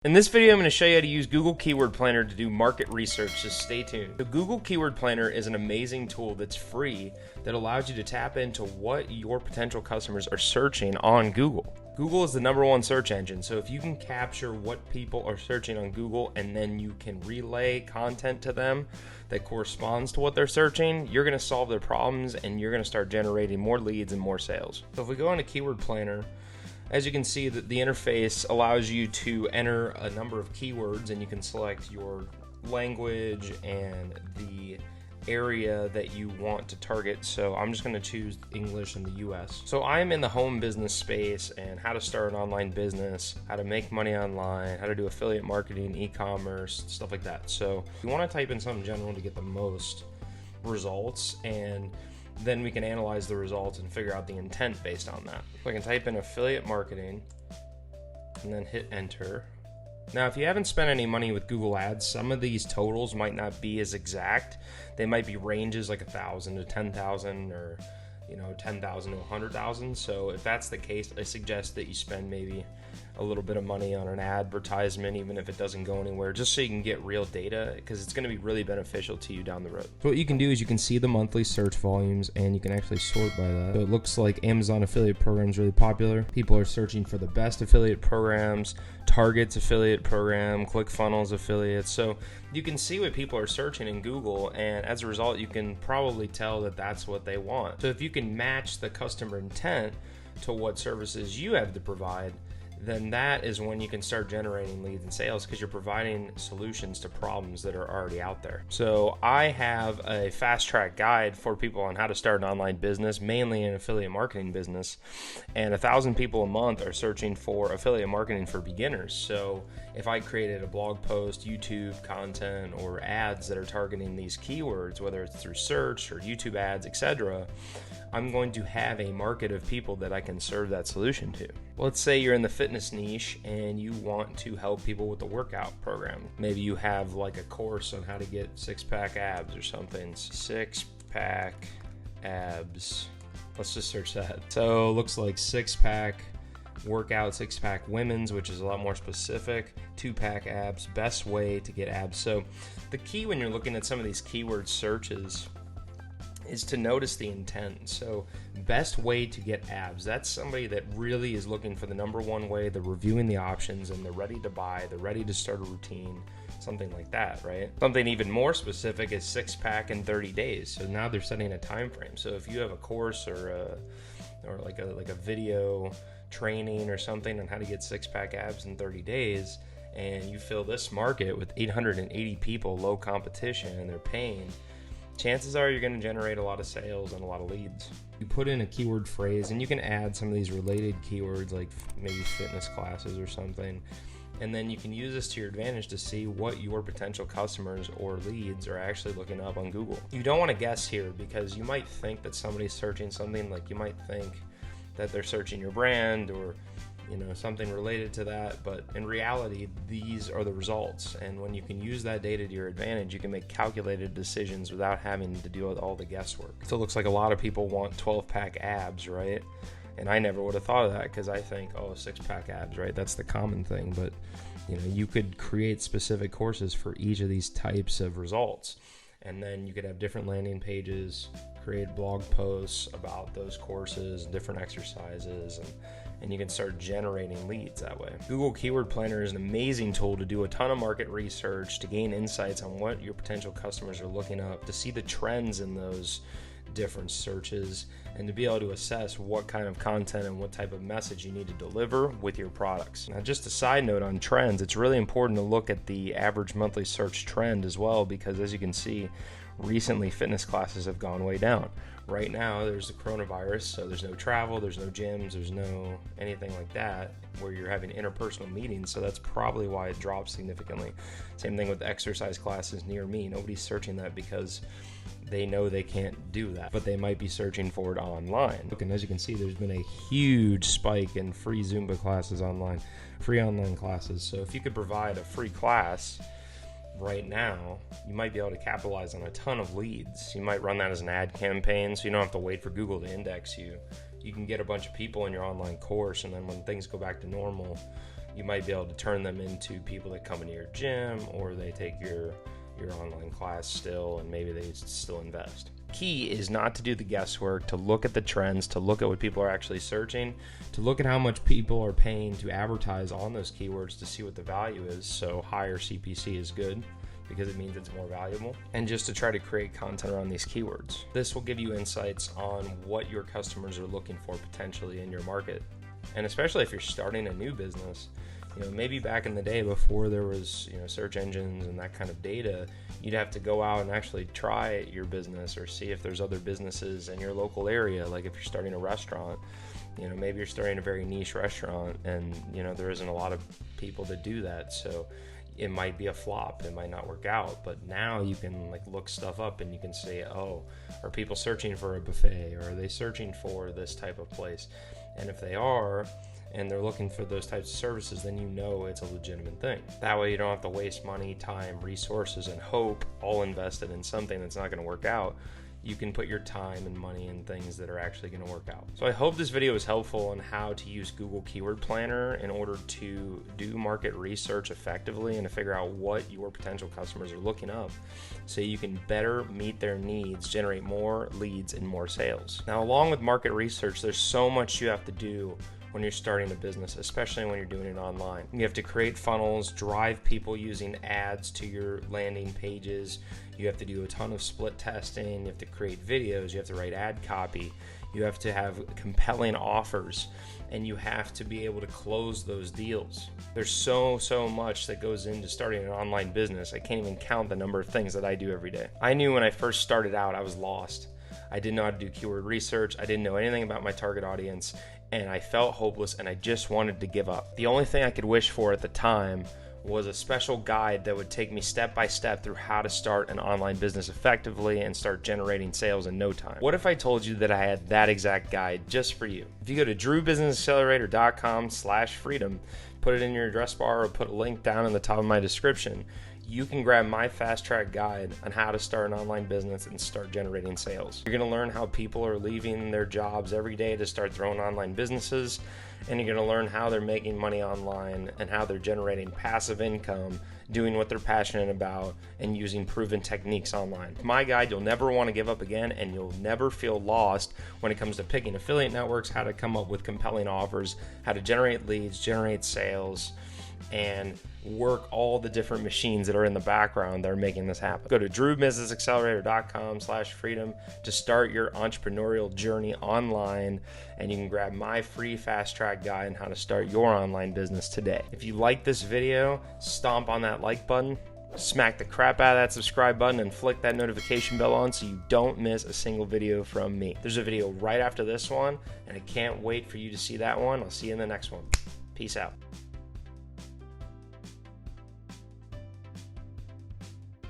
In this video, I'm going to show you how to use Google Keyword Planner to do market research, so stay tuned. The Google Keyword Planner is an amazing tool that's free that allows you to tap into what your potential customers are searching on Google. Google is the #1 search engine, so if you can capture what people are searching on Google and then you can relay content to them that corresponds to what they're searching, you're going to solve their problems and you're going to start generating more leads and more sales. So if we go into Keyword Planner, as you can see, the interface allows you to enter a number of keywords, and you can select your language and the area that you want to target. So I'm just going to choose English in the US. So I'm in the home business space and how to start an online business, how to make money online, how to do affiliate marketing, e-commerce, stuff like that. So you want to type in something general to get the most results, and then we can analyze the results and figure out the intent based on that. So I can type in affiliate marketing and then hit enter. Now, if you haven't spent any money with Google Ads, some of these totals might not be as exact. They might be ranges like 1,000 to 10,000 or 10,000 to 100,000. So if that's the case, I suggest that you spend maybe a little bit of money on an advertisement, even if it doesn't go anywhere, just so you can get real data, because it's going to be really beneficial to you down the road. So what you can do is you can see the monthly search volumes and you can actually sort by that. So it looks like Amazon affiliate program is really popular. People are searching for the best affiliate programs, Target's affiliate program, ClickFunnels affiliates. So you can see what people are searching in Google, and as a result, you can probably tell that that's what they want. So if you can match the customer intent to what services you have to provide, then that is when you can start generating leads and sales, because you're providing solutions to problems that are already out there. So I have a fast track guide for people on how to start an online business, mainly an affiliate marketing business, and 1,000 people a month are searching for affiliate marketing for beginners. So if I created a blog post, YouTube content, or ads that are targeting these keywords, whether it's through search or YouTube ads, etc., I'm going to have a market of people that I can serve that solution to. Let's say you're in the fitness niche and you want to help people with the workout program. Maybe you have like a course on how to get six-pack abs or something. Six-pack abs. Let's just search that. So it looks like six-pack workout, six-pack women's, which is a lot more specific, two-pack abs, best way to get abs. So the key when you're looking at some of these keyword searches is to notice the intent. So best way to get abs, that's somebody that really is looking for the #1 way. They're reviewing the options and they're ready to buy, they're ready to start a routine, something like that, right? Something even more specific is six-pack in 30 days. So now they're setting a time frame. So if you have a course or like a video training or something on how to get six-pack abs in 30 days, and you fill this market with 880 people, low competition, and they're paying, chances are you're going to generate a lot of sales and a lot of leads. You put in a keyword phrase and you can add some of these related keywords like maybe fitness classes or something, and then you can use this to your advantage to see what your potential customers or leads are actually looking up on Google. You don't want to guess here, because you might think that somebody's searching something, like you might think that they're searching your brand or something related to that, but in reality, these are the results. And when you can use that data to your advantage, you can make calculated decisions without having to deal with all the guesswork. So it looks like a lot of people want 12-pack abs, right? And I never would have thought of that, because I think, oh, six-pack abs, right? That's the common thing. But you could create specific courses for each of these types of results, and then you could have different landing pages, create blog posts about those courses, different exercises, and you can start generating leads that way. Google Keyword Planner is an amazing tool to do a ton of market research, to gain insights on what your potential customers are looking up, to see the trends in those different searches, and to be able to assess what kind of content and what type of message you need to deliver with your products. Now, just a side note on trends, it's really important to look at the average monthly search trend as well, because as you can see, recently fitness classes have gone way down. Right now there's the coronavirus, so there's no travel, there's no gyms, there's no anything like that where you're having interpersonal meetings, so that's probably why it dropped significantly. Same thing with exercise classes near me. Nobody's searching that because they know they can't do that, but they might be searching for it online. And as you can see, there's been a huge spike in free Zumba classes online, free online classes. So if you could provide a free class right now, you might be able to capitalize on a ton of leads. You might run that as an ad campaign, so you don't have to wait for Google to index you. You can get a bunch of people in your online course, and then when things go back to normal, you might be able to turn them into people that come into your gym, or they take your online class still, and maybe they still invest. Key is not to do the guesswork, to look at the trends, to look at what people are actually searching, to look at how much people are paying to advertise on those keywords to see what the value is. So higher CPC is good because it means it's more valuable, and just to try to create content around these keywords. This will give you insights on what your customers are looking for potentially in your market. And especially if you're starting a new business, maybe back in the day before there was, search engines and that kind of data, you'd have to go out and actually try your business or see if there's other businesses in your local area. Like if you're starting a restaurant, maybe you're starting a very niche restaurant and, there isn't a lot of people that do that. So it might be a flop, it might not work out, but now you can look stuff up and you can say, oh, are people searching for a buffet, or are they searching for this type of place? And if they are, and they're looking for those types of services, then it's a legitimate thing. That way you don't have to waste money, time, resources, and hope all invested in something that's not going to work out. You can put your time and money in things that are actually going to work out. So I hope this video is helpful on how to use Google Keyword Planner in order to do market research effectively and to figure out what your potential customers are looking up so you can better meet their needs, generate more leads and more sales. Now, along with market research, there's so much you have to do when you're starting a business, especially when you're doing it online. You have to create funnels, drive people using ads to your landing pages. You have to do a ton of split testing. You have to create videos. You have to write ad copy. You have to have compelling offers, and you have to be able to close those deals. There's so much that goes into starting an online business. I can't even count the number of things that I do every day. I knew when I first started out, I was lost. I didn't know how to do keyword research. I didn't know anything about my target audience, and I felt hopeless, and I just wanted to give up. The only thing I could wish for at the time was a special guide that would take me step by step through how to start an online business effectively and start generating sales in no time. What if I told you that I had that exact guide just for you? If you go to drewbusinessaccelerator.com/freedom, put it in your address bar or put a link down in the top of my description, you can grab my fast track guide on how to start an online business and start generating sales. You're going to learn how people are leaving their jobs every day to start their own online businesses, and you're going to learn how they're making money online and how they're generating passive income, doing what they're passionate about, and using proven techniques online. With my guide, you'll never want to give up again, and you'll never feel lost when it comes to picking affiliate networks, how to come up with compelling offers, how to generate leads, generate sales, and work all the different machines that are in the background that are making this happen. Go to drewbusinessaccelerator.com/freedom to start your entrepreneurial journey online, and you can grab my free fast track guide on how to start your online business today. If you like this video, stomp on that like button, smack the crap out of that subscribe button, and flick that notification bell on so you don't miss a single video from me. There's a video right after this one, and I can't wait for you to see that one. I'll see you in the next one. Peace out.